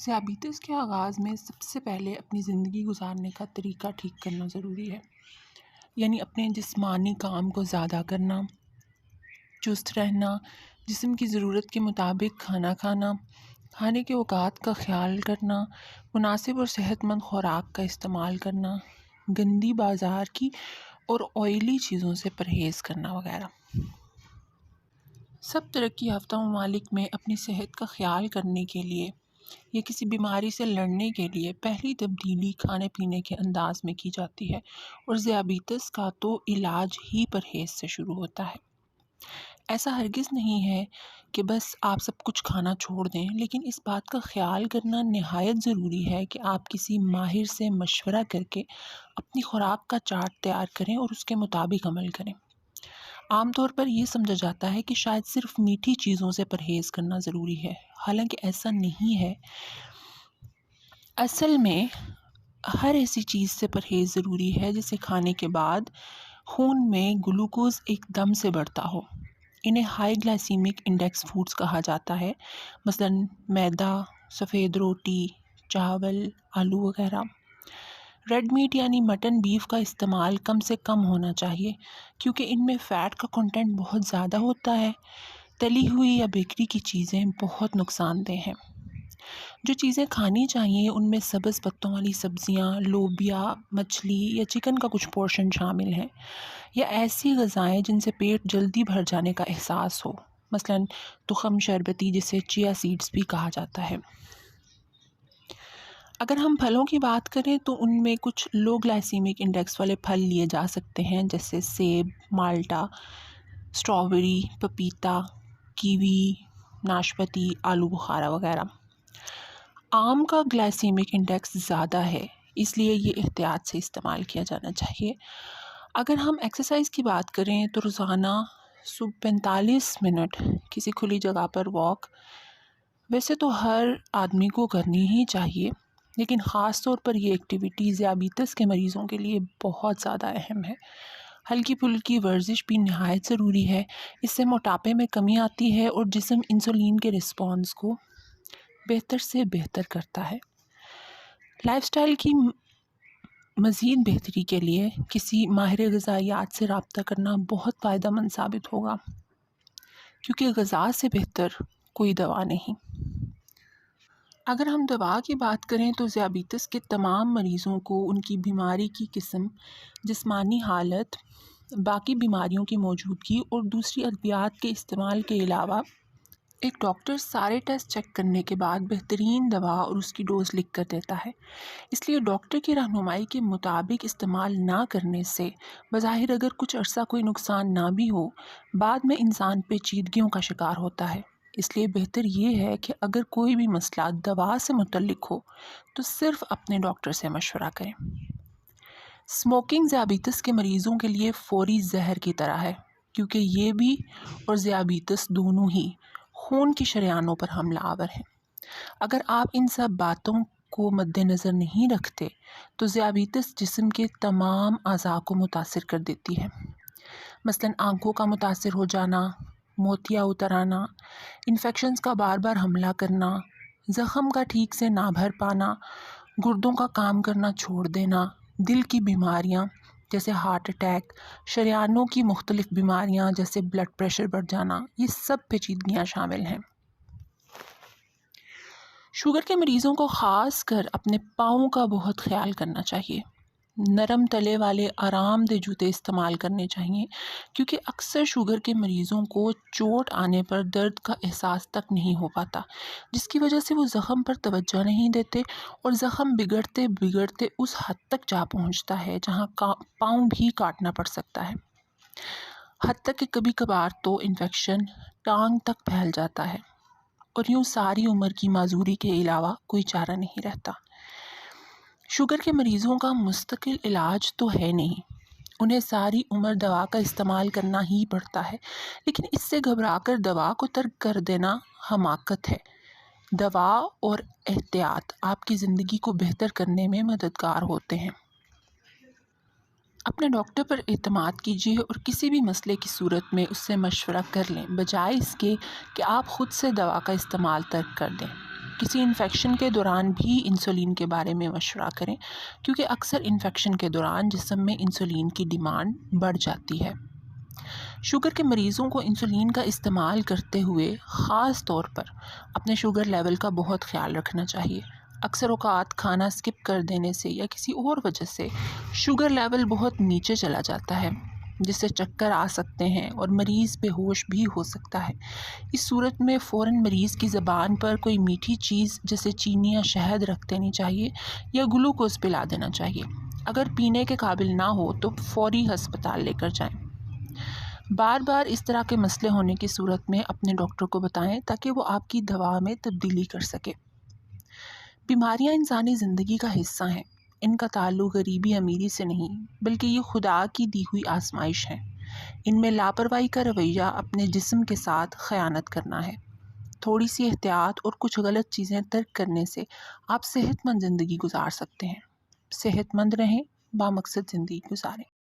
ذیابیطس کے آغاز میں سب سے پہلے اپنی زندگی گزارنے کا طریقہ ٹھیک کرنا ضروری ہے، یعنی اپنے جسمانی کام کو زیادہ کرنا، چست رہنا، جسم کی ضرورت کے مطابق کھانا کھانا، کھانے کے اوقات کا خیال کرنا، مناسب اور صحت مند خوراک کا استعمال کرنا، گندی بازار کی اور آئلی چیزوں سے پرہیز کرنا وغیرہ۔ سب ترقی یافتہ ممالک میں اپنی صحت کا خیال کرنے کے لیے یا کسی بیماری سے لڑنے کے لیے پہلی تبدیلی کھانے پینے کے انداز میں کی جاتی ہے، اور ذیابیطس کا تو علاج ہی پرہیز سے شروع ہوتا ہے۔ ایسا ہرگز نہیں ہے کہ بس آپ سب کچھ کھانا چھوڑ دیں، لیکن اس بات کا خیال کرنا نہایت ضروری ہے کہ آپ کسی ماہر سے مشورہ کر کے اپنی خوراک کا چارٹ تیار کریں اور اس کے مطابق عمل کریں۔ عام طور پر یہ سمجھا جاتا ہے کہ شاید صرف میٹھی چیزوں سے پرہیز کرنا ضروری ہے، حالانکہ ایسا نہیں ہے۔ اصل میں ہر ایسی چیز سے پرہیز ضروری ہے جسے کھانے کے بعد خون میں گلوکوز ایک دم سے بڑھتا ہو۔ انہیں ہائی گلائسیمک انڈیکس فوڈز کہا جاتا ہے، مثلا میدا، سفید روٹی، چاول، آلو وغیرہ۔ ریڈ میٹ یعنی مٹن، بیف کا استعمال کم سے کم ہونا چاہیے، کیونکہ ان میں فیٹ کا کنٹینٹ بہت زیادہ ہوتا ہے۔ تلی ہوئی یا بیکری کی چیزیں بہت نقصان دہ ہیں۔ جو چیزیں کھانی چاہیے ان میں سبز پتوں والی سبزیاں، لوبیا، مچھلی یا چکن کا کچھ پورشن شامل ہیں، یا ایسی غذائیں جن سے پیٹ جلدی بھر جانے کا احساس ہو، مثلا تخم شربتی جسے چیا سیڈز بھی کہا جاتا ہے۔ اگر ہم پھلوں کی بات کریں تو ان میں کچھ لو گلائسیمک انڈیکس والے پھل لیے جا سکتے ہیں، جیسے سیب، مالٹا، اسٹرابیری، پپیتا، کیوی، ناشپاتی، آلو بخارا وغیرہ۔ آم کا گلائسیمک انڈیکس زیادہ ہے، اس لیے یہ احتیاط سے استعمال کیا جانا چاہیے۔ اگر ہم ایکسرسائز کی بات کریں تو روزانہ صبح 45 منٹ کسی کھلی جگہ پر واک ویسے تو ہر آدمی کو کرنی ہی چاہیے، لیکن خاص طور پر یہ ایکٹیویٹی ذیابیطس کے مریضوں کے لیے بہت زیادہ اہم ہے۔ ہلکی پھلکی ورزش بھی نہایت ضروری ہے، اس سے موٹاپے میں کمی آتی ہے اور جسم انسولین کے رسپانس کو بہتر سے بہتر کرتا ہے۔ لائف سٹائل کی مزید بہتری کے لیے کسی ماہر غذائیات سے رابطہ کرنا بہت فائدہ مند ثابت ہوگا، کیونکہ غذا سے بہتر کوئی دوا نہیں۔ اگر ہم دوا کی بات کریں تو ذیابیطس کے تمام مریضوں کو ان کی بیماری کی قسم، جسمانی حالت، باقی بیماریوں کی موجودگی اور دوسری ادویات کے استعمال کے علاوہ ایک ڈاکٹر سارے ٹیسٹ چیک کرنے کے بعد بہترین دوا اور اس کی ڈوز لکھ کر دیتا ہے۔ اس لیے ڈاکٹر کی رہنمائی کے مطابق استعمال نہ کرنے سے بظاہر اگر کچھ عرصہ کوئی نقصان نہ بھی ہو، بعد میں انسان پیچیدگیوں کا شکار ہوتا ہے۔ اس لیے بہتر یہ ہے کہ اگر کوئی بھی مسئلہ دوا سے متعلق ہو تو صرف اپنے ڈاکٹر سے مشورہ کریں۔ اسموکنگ ذیابیطس کے مریضوں کے لیے فوری زہر کی طرح ہے، کیونکہ یہ بھی اور ذیابیطس دونوں ہی خون کی شریانوں پر حملہ آور ہیں۔ اگر آپ ان سب باتوں کو مد نظر نہیں رکھتے تو ذیابیطس جسم کے تمام اعضاء کو متاثر کر دیتی ہے، مثلا آنکھوں کا متاثر ہو جانا، موتیا اتر آنا، انفیکشنز کا بار بار حملہ کرنا، زخم کا ٹھیک سے نہ بھر پانا، گردوں کا کام کرنا چھوڑ دینا، دل کی بیماریاں جیسے ہارٹ اٹیک، شریانوں کی مختلف بیماریاں جیسے بلڈ پریشر بڑھ جانا، یہ سب پیچیدگیاں شامل ہیں۔ شوگر کے مریضوں کو خاص کر اپنے پاؤں کا بہت خیال کرنا چاہیے۔ نرم تلے والے آرام دہ جوتے استعمال کرنے چاہیے، کیونکہ اکثر شوگر کے مریضوں کو چوٹ آنے پر درد کا احساس تک نہیں ہو پاتا، جس کی وجہ سے وہ زخم پر توجہ نہیں دیتے اور زخم بگڑتے بگڑتے اس حد تک جا پہنچتا ہے جہاں پاؤں بھی کاٹنا پڑ سکتا ہے، حتیٰ کہ کبھی کبھار تو انفیکشن ٹانگ تک پھیل جاتا ہے، اور یوں ساری عمر کی معذوری کے علاوہ کوئی چارہ نہیں رہتا۔ شوگر کے مریضوں کا مستقل علاج تو ہے نہیں، انہیں ساری عمر دوا کا استعمال کرنا ہی پڑتا ہے، لیکن اس سے گھبرا کر دوا کو ترک کر دینا حماقت ہے۔ دوا اور احتیاط آپ کی زندگی کو بہتر کرنے میں مددگار ہوتے ہیں۔ اپنے ڈاکٹر پر اعتماد کیجیے اور کسی بھی مسئلے کی صورت میں اس سے مشورہ کر لیں، بجائے اس کے کہ آپ خود سے دوا کا استعمال ترک کر دیں۔ کسی انفیکشن کے دوران بھی انسولین کے بارے میں مشورہ کریں، کیونکہ اکثر انفیکشن کے دوران جسم میں انسولین کی ڈیمانڈ بڑھ جاتی ہے۔ شوگر کے مریضوں کو انسولین کا استعمال کرتے ہوئے خاص طور پر اپنے شوگر لیول کا بہت خیال رکھنا چاہیے۔ اکثر اوقات کھانا اسکپ کر دینے سے یا کسی اور وجہ سے شوگر لیول بہت نیچے چلا جاتا ہے، جس سے چکر آ سکتے ہیں اور مریض بے ہوش بھی ہو سکتا ہے۔ اس صورت میں فوراً مریض کی زبان پر کوئی میٹھی چیز جیسے چینی یا شہد رکھ دینی چاہیے یا گلوکوز پلا دینا چاہیے۔ اگر پینے کے قابل نہ ہو تو فوری ہسپتال لے کر جائیں۔ بار بار اس طرح کے مسئلے ہونے کی صورت میں اپنے ڈاکٹر کو بتائیں تاکہ وہ آپ کی دوا میں تبدیلی کر سکے۔ بیماریاں انسانی زندگی کا حصہ ہیں۔ ان کا تعلق غریبی امیری سے نہیں، بلکہ یہ خدا کی دی ہوئی آزمائش ہے۔ ان میں لاپرواہی کا رویہ اپنے جسم کے ساتھ خیانت کرنا ہے۔ تھوڑی سی احتیاط اور کچھ غلط چیزیں ترک کرنے سے آپ صحت مند زندگی گزار سکتے ہیں۔ صحت مند رہیں، بامقصد زندگی گزاریں۔